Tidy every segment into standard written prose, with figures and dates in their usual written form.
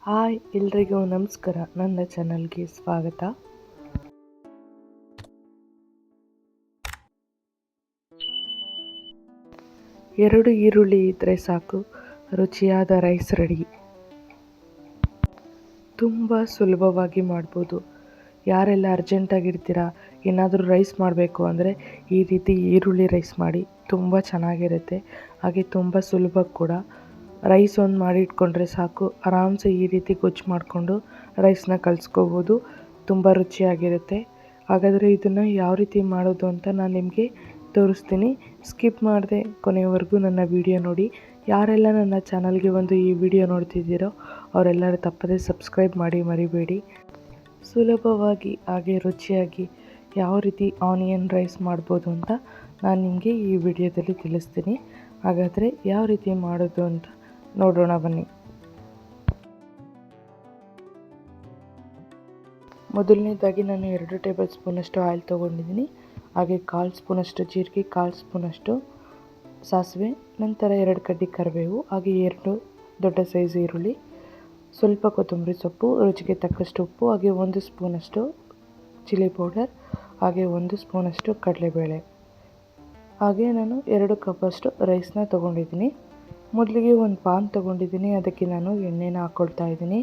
Hi ಎಲ್ರಿಗೂ ನಮಸ್ಕಾರ. ನನ್ನ ಚಾನಲ್ಗೆ ಸ್ವಾಗತ. ಎರಡು ಈರುಳ್ಳಿ ಇದ್ದರೆ ಸಾಕು, ರುಚಿಯಾದ ರೈಸ್ ರೆಡಿ. ತುಂಬ ಸುಲಭವಾಗಿ ಮಾಡ್ಬೋದು. ಯಾರೆಲ್ಲ ಅರ್ಜೆಂಟಾಗಿರ್ತೀರಾ, ಏನಾದರೂ ರೈಸ್ ಮಾಡಬೇಕು ಅಂದರೆ ಈ ರೀತಿ ಈರುಳ್ಳಿ ರೈಸ್ ಮಾಡಿ, ತುಂಬ ಚೆನ್ನಾಗಿರುತ್ತೆ. ಹಾಗೆ ತುಂಬ ಸುಲಭ ಕೂಡ. ರೈಸ್ ಒಂದು ಮಾಡಿ ಇಟ್ಕೊಂಡ್ರೆ ಸಾಕು, ಆರಾಮ್ಸೆ ಈ ರೀತಿ ಗೊಜ್ಜು ಮಾಡಿಕೊಂಡು ರೈಸ್ನ ಕಲಿಸ್ಕೋಬೋದು. ತುಂಬ ರುಚಿಯಾಗಿರುತ್ತೆ. ಹಾಗಾದರೆ ಇದನ್ನು ಯಾವ ರೀತಿ ಮಾಡೋದು ಅಂತ ನಾನು ನಿಮಗೆ ತೋರಿಸ್ತೀನಿ. ಸ್ಕಿಪ್ ಮಾಡದೆ ಕೊನೆಯವರೆಗೂ ನನ್ನ ವಿಡಿಯೋ ನೋಡಿ. ಯಾರೆಲ್ಲ ನನ್ನ ಚಾನಲ್ಗೆ ಈ ವಿಡಿಯೋ ನೋಡ್ತಿದ್ದೀರೋ ಅವರೆಲ್ಲರೂ ತಪ್ಪದೇ ಸಬ್ಸ್ಕ್ರೈಬ್ ಮಾಡಿ ಮರಿಬೇಡಿ. ಸುಲಭವಾಗಿ ಹಾಗೆ ರುಚಿಯಾಗಿ ಯಾವ ರೀತಿ ಆನಿಯನ್ ರೈಸ್ ಮಾಡ್ಬೋದು ಅಂತ ನಾನು ನಿಮಗೆ ಈ ವಿಡಿಯೋದಲ್ಲಿ ತಿಳಿಸ್ತೀನಿ. ಹಾಗಾದರೆ ಯಾವ ರೀತಿ ಮಾಡೋದು ಅಂತ ನೋಡೋಣ ಬನ್ನಿ. ಮೊದಲನೇದಾಗಿ ನಾನು 2 ಟೇಬಲ್ ಸ್ಪೂನಷ್ಟು ಆಯಿಲ್ ತೊಗೊಂಡಿದ್ದೀನಿ. ಹಾಗೆ 1/4 ಸ್ಪೂನಷ್ಟು ಜೀರಿಗೆ, 1/4 ಸ್ಪೂನಷ್ಟು ಸಾಸಿವೆ, ನಂತರ 2 ಕಡ್ಡಿ ಕರಿಬೇವು, ಹಾಗೆ 2 ದೊಡ್ಡ ಸೈಜ್ ಈರುಳ್ಳಿ, ಸ್ವಲ್ಪ ಕೊತ್ತಂಬರಿ ಸೊಪ್ಪು, ರುಚಿಗೆ ತಕ್ಕಷ್ಟು ಉಪ್ಪು, ಹಾಗೆ 1 ಸ್ಪೂನಷ್ಟು ಚಿಲ್ಲಿ ಪೌಡರ್, ಹಾಗೆ 1 ಸ್ಪೂನಷ್ಟು ಕಡಲೆಬೇಳೆ, ಹಾಗೆ ನಾನು 2 ಕಪ್ಪಷ್ಟು ರೈಸ್ನ ತೊಗೊಂಡಿದ್ದೀನಿ. ಮೊದಲಿಗೆ ಒಂದು ಪಾನ್ ತೊಗೊಂಡಿದ್ದೀನಿ. ಅದಕ್ಕೆ ನಾನು ಎಣ್ಣೆನ ಹಾಕ್ಕೊಳ್ತಾ ಇದ್ದೀನಿ.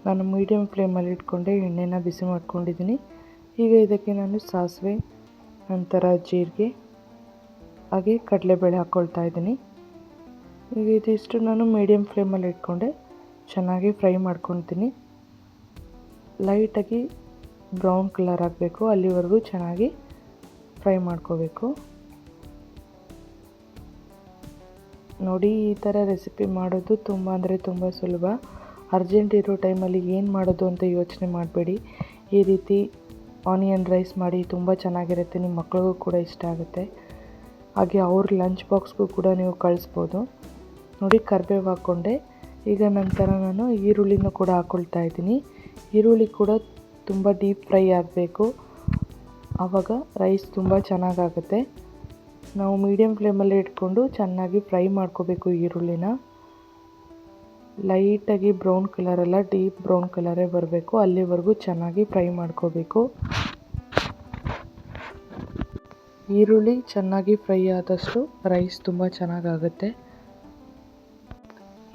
ನಾನು ಮೀಡಿಯಮ್ ಫ್ಲೇಮಲ್ಲಿ ಇಟ್ಕೊಂಡೆ ಎಣ್ಣೆನ ಬಿಸಿ ಮಾಡ್ಕೊಂಡಿದ್ದೀನಿ. ಈಗ ಇದಕ್ಕೆ ನಾನು ಸಾಸಿವೆ, ನಂತರ ಜೀರಿಗೆ, ಹಾಗೆ ಕಡಲೆಬೇಳೆ ಹಾಕ್ಕೊಳ್ತಾ ಇದ್ದೀನಿ. ಈಗ ಇದಿಷ್ಟು ನಾನು ಮೀಡಿಯಮ್ ಫ್ಲೇಮಲ್ಲಿ ಇಟ್ಕೊಂಡೆ ಚೆನ್ನಾಗಿ ಫ್ರೈ ಮಾಡ್ಕೊತೀನಿ. ಲೈಟಾಗಿ ಬ್ರೌನ್ ಕಲರ್ ಆಗಬೇಕು, ಅಲ್ಲಿವರೆಗೂ ಚೆನ್ನಾಗಿ ಫ್ರೈ ಮಾಡ್ಕೋಬೇಕು. ನೋಡಿ, ಈ ಥರ ರೆಸಿಪಿ ಮಾಡೋದು ತುಂಬ ಅಂದರೆ ತುಂಬ ಸುಲಭ. ಅರ್ಜೆಂಟ್ ಇರೋ ಟೈಮಲ್ಲಿ ಏನು ಮಾಡೋದು ಅಂತ ಯೋಚನೆ ಮಾಡಬೇಡಿ. ಈ ರೀತಿ ಆನಿಯನ್ ರೈಸ್ ಮಾಡಿ, ತುಂಬ ಚೆನ್ನಾಗಿರುತ್ತೆ. ನಿಮ್ಮ ಮಕ್ಳಿಗೂ ಕೂಡ ಇಷ್ಟ ಆಗುತ್ತೆ. ಹಾಗೆ ಅವ್ರ ಲಂಚ್ ಬಾಕ್ಸ್ಗೂ ಕೂಡ ನೀವು ಕಳಿಸ್ಬೋದು. ನೋಡಿ, ಕರಿಬೇವು ಹಾಕ್ಕೊಂಡೆ. ಈಗ ನಂತರ ನಾನು ಈರುಳ್ಳಿನೂ ಕೂಡ ಹಾಕ್ಕೊಳ್ತಾ ಇದ್ದೀನಿ. ಈರುಳ್ಳಿ ಕೂಡ ತುಂಬ ಡೀಪ್ ಫ್ರೈ ಆಗಬೇಕು, ಆವಾಗ ರೈಸ್ ತುಂಬ ಚೆನ್ನಾಗಾಗುತ್ತೆ. ನಾವು ಮೀಡಿಯಮ್ ಫ್ಲೇಮಲ್ಲಿ ಇಟ್ಕೊಂಡು ಚೆನ್ನಾಗಿ ಫ್ರೈ ಮಾಡ್ಕೋಬೇಕು ಈರುಳ್ಳಿನ. ಲೈಟಾಗಿ ಬ್ರೌನ್ ಕಲರೆಲ್ಲ ಡೀಪ್ ಬ್ರೌನ್ ಕಲರೇ ಬರಬೇಕು, ಅಲ್ಲಿವರೆಗೂ ಚೆನ್ನಾಗಿ ಫ್ರೈ ಮಾಡ್ಕೋಬೇಕು. ಈರುಳ್ಳಿ ಚೆನ್ನಾಗಿ ಫ್ರೈ ಆದಷ್ಟು ರೈಸ್ ತುಂಬ ಚೆನ್ನಾಗಾಗುತ್ತೆ.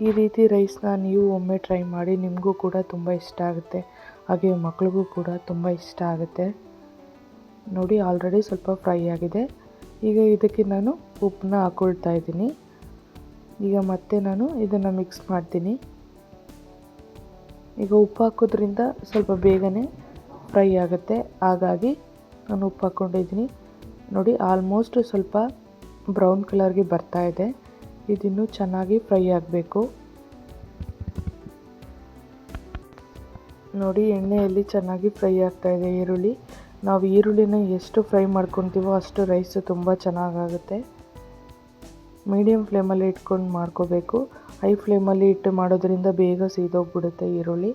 ಈ ರೀತಿ ರೈಸ್ನ ನೀವು ಒಮ್ಮೆ ಟ್ರೈ ಮಾಡಿ, ನಿಮಗೂ ಕೂಡ ತುಂಬ ಇಷ್ಟ ಆಗುತ್ತೆ. ಹಾಗೆ ಮಕ್ಳಿಗೂ ಕೂಡ ತುಂಬ ಇಷ್ಟ ಆಗುತ್ತೆ. ನೋಡಿ, ಆಲ್ರೆಡಿ ಸ್ವಲ್ಪ ಫ್ರೈ ಆಗಿದೆ. ಈಗ ಇದಕ್ಕೆ ನಾನು ಉಪ್ಪನ್ನ ಹಾಕ್ಕೊಳ್ತಾ ಇದ್ದೀನಿ. ಈಗ ಮತ್ತೆ ನಾನು ಇದನ್ನು ಮಿಕ್ಸ್ ಮಾಡ್ತೀನಿ. ಈಗ ಉಪ್ಪು ಹಾಕೋದ್ರಿಂದ ಸ್ವಲ್ಪ ಬೇಗನೆ ಫ್ರೈ ಆಗುತ್ತೆ, ಹಾಗಾಗಿ ನಾನು ಉಪ್ಪು ಹಾಕ್ಕೊಂಡಿದ್ದೀನಿ. ನೋಡಿ, ಆಲ್ಮೋಸ್ಟ್ ಸ್ವಲ್ಪ ಬ್ರೌನ್ ಕಲರ್ಗೆ ಬರ್ತಾ ಇದೆ. ಇದಿನ್ನೂ ಚೆನ್ನಾಗಿ ಫ್ರೈ ಆಗಬೇಕು. ನೋಡಿ, ಎಣ್ಣೆಯಲ್ಲಿ ಚೆನ್ನಾಗಿ ಫ್ರೈ ಆಗ್ತಾ ಇದೆ ಈರುಳ್ಳಿ. ನಾವು ಈರುಳ್ಳಿನ ಎಷ್ಟು ಫ್ರೈ ಮಾಡ್ಕೊತೀವೋ ಅಷ್ಟು ರೈಸು ತುಂಬ ಚೆನ್ನಾಗಾಗುತ್ತೆ. ಮೀಡಿಯಮ್ ಫ್ಲೇಮಲ್ಲಿ ಇಟ್ಕೊಂಡು ಮಾಡ್ಕೋಬೇಕು. ಹೈ ಫ್ಲೇಮಲ್ಲಿ ಇಟ್ಟು ಮಾಡೋದ್ರಿಂದ ಬೇಗ ಸೀದೋಗ್ಬಿಡುತ್ತೆ ಈರುಳ್ಳಿ.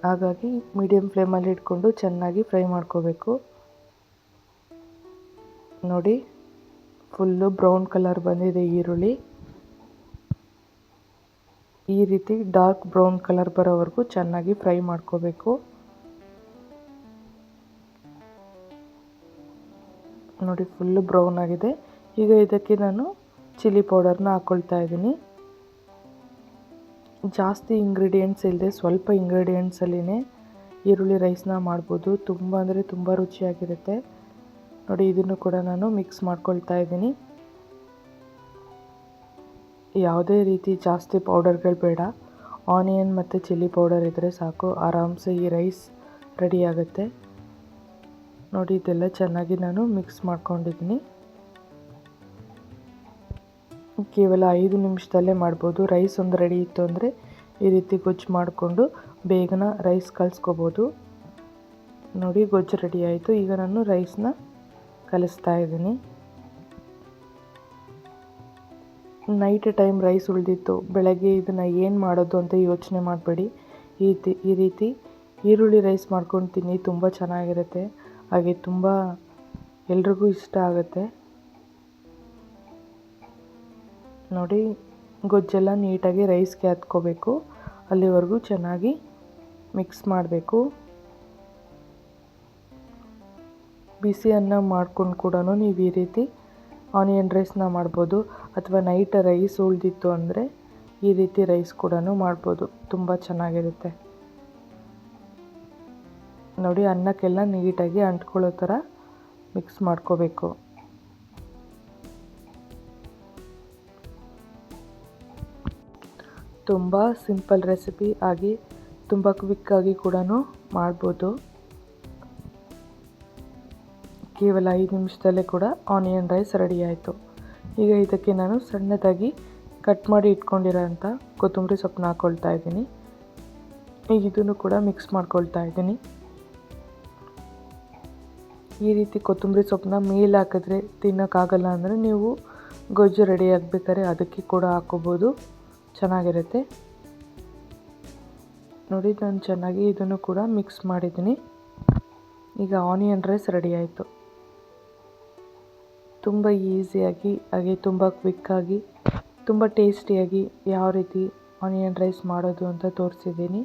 ಹಾಗಾಗಿ ಮೀಡಿಯಮ್ ಫ್ಲೇಮಲ್ಲಿ ಇಟ್ಕೊಂಡು ಚೆನ್ನಾಗಿ ಫ್ರೈ ಮಾಡ್ಕೋಬೇಕು. ನೋಡಿ, ಫುಲ್ಲು ಬ್ರೌನ್ ಕಲರ್ ಬಂದಿದೆ ಈರುಳ್ಳಿ. ಈ ರೀತಿ ಡಾರ್ಕ್ ಬ್ರೌನ್ ಕಲರ್ ಬರೋವರೆಗೂ ಚೆನ್ನಾಗಿ ಫ್ರೈ ಮಾಡ್ಕೋಬೇಕು. ನೋಡಿ, ಫುಲ್ಲು ಬ್ರೌನ್ ಆಗಿದೆ. ಈಗ ಇದಕ್ಕೆ ನಾನು ಚಿಲ್ಲಿ ಪೌಡರ್ನ ಹಾಕ್ಕೊಳ್ತಾ ಇದ್ದೀನಿ. ಜಾಸ್ತಿ ಇಂಗ್ರೀಡಿಯೆಂಟ್ಸ್ ಇಲ್ಲದೆ ಸ್ವಲ್ಪ ಇಂಗ್ರೀಡಿಯೆಂಟ್ಸಲ್ಲಿನೇ ಈರುಳ್ಳಿ ರೈಸ್ನ ಮಾಡ್ಬೋದು. ತುಂಬ ಅಂದರೆ ತುಂಬ ರುಚಿಯಾಗಿರುತ್ತೆ. ನೋಡಿ, ಇದನ್ನು ಕೂಡ ನಾನು ಮಿಕ್ಸ್ ಮಾಡ್ಕೊಳ್ತಾ ಇದ್ದೀನಿ. ಯಾವುದೇ ರೀತಿ ಜಾಸ್ತಿ ಪೌಡರ್ಗಳು ಬೇಡ. ಆನಿಯನ್ ಮತ್ತು ಚಿಲ್ಲಿ ಪೌಡರ್ ಇದ್ದರೆ ಸಾಕು, ಆರಾಮ್ಸೆ ಈ ರೈಸ್ ರೆಡಿ ಆಗುತ್ತೆ. ನೋಡಿ, ಇದೆಲ್ಲ ಚೆನ್ನಾಗಿ ನಾನು ಮಿಕ್ಸ್ ಮಾಡ್ಕೊಂಡಿದ್ದೀನಿ. ಕೇವಲ 5 ನಿಮಿಷದಲ್ಲೇ ಮಾಡ್ಬೋದು. ರೈಸ್ ಒಂದು ರೆಡಿ ಇತ್ತು ಅಂದರೆ ಈ ರೀತಿ ಗೊಜ್ಜು ಮಾಡಿಕೊಂಡು ಬೇಗನೆ ರೈಸ್ ಕಲಿಸ್ಕೋಬೋದು. ನೋಡಿ, ಗೊಜ್ಜು ರೆಡಿ ಆಯಿತು. ಈಗ ನಾನು ರೈಸ್ನ ಕಲಿಸ್ತಾ ಇದ್ದೀನಿ. ನೈಟ್ ಟೈಮ್ ರೈಸ್ ಉಳಿದಿತ್ತು, ಬೆಳಗ್ಗೆ ಇದನ್ನು ಏನು ಮಾಡೋದು ಅಂತ ಯೋಚನೆ ಮಾಡಬೇಡಿ. ಈ ರೀತಿ ಈರುಳ್ಳಿ ರೈಸ್ ಮಾಡ್ಕೊಂಡು ತಿನ್ನಿ, ತುಂಬ ಚೆನ್ನಾಗಿರುತ್ತೆ. ಹಾಗೆ ತುಂಬ ಎಲ್ರಿಗೂ ಇಷ್ಟ ಆಗುತ್ತೆ. ನೋಡಿ, ಗೊಜ್ಜೆಲ್ಲ ನೀಟಾಗಿ ರೈಸ್ಗೆ ಹತ್ಕೋಬೇಕು. ಅಲ್ಲಿವರೆಗೂ ಚೆನ್ನಾಗಿ ಮಿಕ್ಸ್ ಮಾಡಬೇಕು. ಬಿಸಿ ಅನ್ನ ಮಾಡ್ಕೊಂಡು ಕೂಡ ನೀವು ಈ ರೀತಿ ಆನಿಯನ್ ರೈಸ್ನ ಮಾಡ್ಬೋದು, ಅಥವಾ ನೈಟ್ ರೈಸ್ ಉಳಿದಿತ್ತು ಅಂದರೆ ಈ ರೀತಿ ರೈಸ್ ಕೂಡ ಮಾಡ್ಬೋದು, ತುಂಬ ಚೆನ್ನಾಗಿರುತ್ತೆ. ನೋಡಿ, ಅನ್ನಕ್ಕೆಲ್ಲ ನೀಟಾಗಿ ಅಂಟ್ಕೊಳ್ಳೋ ಥರ ಮಿಕ್ಸ್ ಮಾಡ್ಕೋಬೇಕು. ತುಂಬ ಸಿಂಪಲ್ ರೆಸಿಪಿ ಆಗಿ ತುಂಬ ಕ್ವಿಕ್ಕಾಗಿ ಕೂಡ ಮಾಡ್ಬೋದು. ಕೇವಲ 5 ನಿಮಿಷದಲ್ಲೇ ಕೂಡ ಆನಿಯನ್ ರೈಸ್ ರೆಡಿ ಆಯಿತು. ಈಗ ಇದಕ್ಕೆ ನಾನು ಸಣ್ಣದಾಗಿ ಕಟ್ ಮಾಡಿ ಇಟ್ಕೊಂಡಿರೋಂಥ ಕೊತ್ತಂಬರಿ ಸೊಪ್ಪನ್ನ ಹಾಕ್ಕೊಳ್ತಾ ಇದ್ದೀನಿ. ಈಗ ಇದನ್ನು ಕೂಡ ಮಿಕ್ಸ್ ಮಾಡ್ಕೊಳ್ತಾ ಇದ್ದೀನಿ. ಈ ರೀತಿ ಕೊತ್ತಂಬರಿ ಸೊಪ್ಪನ್ನ ಮೇಲೆ ಹಾಕಿದ್ರೆ ತಿನ್ನೋಕ್ಕಾಗಲ್ಲ ಅಂದರೆ ನೀವು ಗೊಜ್ಜು ರೆಡಿ ಆಗಬೇಕಾದ್ರೆ ಅದಕ್ಕೆ ಕೂಡ ಹಾಕ್ಕೋಬೋದು, ಚೆನ್ನಾಗಿರುತ್ತೆ. ನೋಡಿ, ನಾನು ಚೆನ್ನಾಗಿ ಇದನ್ನು ಕೂಡ ಮಿಕ್ಸ್ ಮಾಡಿದ್ದೀನಿ. ಈಗ ಆನಿಯನ್ ರೈಸ್ ರೆಡಿ ಆಯಿತು. ತುಂಬ ಈಸಿಯಾಗಿ ಹಾಗೆ ತುಂಬ ಕ್ವಿಕ್ಕಾಗಿ ತುಂಬ ಟೇಸ್ಟಿಯಾಗಿ ಯಾವ ರೀತಿ ಆನಿಯನ್ ರೈಸ್ ಮಾಡೋದು ಅಂತ ತೋರಿಸಿದ್ದೀನಿ.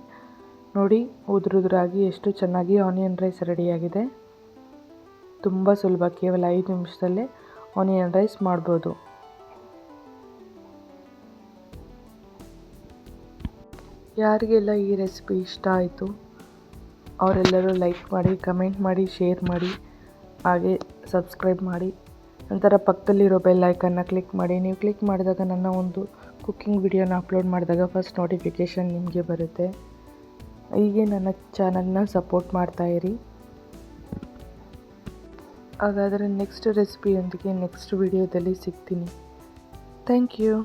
ನೋಡಿ, ಉದುರಾಗಿ ಎಷ್ಟು ಚೆನ್ನಾಗಿ ಆನಿಯನ್ ರೈಸ್ ರೆಡಿಯಾಗಿದೆ. ತುಂಬ ಸುಲಭ, ಕೇವಲ 5 ನಿಮಿಷದಲ್ಲೇ ಆನಿಯನ್ ರೈಸ್ ಮಾಡ್ಬೋದು. ಯಾರಿಗೆಲ್ಲ ಈ ರೆಸಿಪಿ ಇಷ್ಟ ಆಯಿತು ಅವರೆಲ್ಲರೂ ಲೈಕ್ ಮಾಡಿ, ಕಮೆಂಟ್ ಮಾಡಿ, ಶೇರ್ ಮಾಡಿ, ಹಾಗೆ ಸಬ್ಸ್ಕ್ರೈಬ್ ಮಾಡಿ. ನಂತರ ಪಕ್ಕದಲ್ಲಿರೋ ಬೆಲ್ ಐಕನ್ನ ಕ್ಲಿಕ್ ಮಾಡಿ. ನೀವು ಕ್ಲಿಕ್ ಮಾಡಿದಾಗ ನನ್ನ ಒಂದು ಕುಕ್ಕಿಂಗ್ ವಿಡಿಯೋನ ಅಪ್ಲೋಡ್ ಮಾಡಿದಾಗ ಫಸ್ಟ್ ನೋಟಿಫಿಕೇಷನ್ ನಿಮಗೆ ಬರುತ್ತೆ. ಹೀಗೆ ನನ್ನ ಚಾನಲ್ನ ಸಪೋರ್ಟ್ ಮಾಡ್ತಾಯಿರಿ. ಹಾಗಾದರೆ ನೆಕ್ಸ್ಟ್ ರೆಸಿಪಿಯೊಂದಿಗೆ ನೆಕ್ಸ್ಟ್ ವಿಡಿಯೋದಲ್ಲಿ ಸಿಗ್ತೀನಿ. Thank you.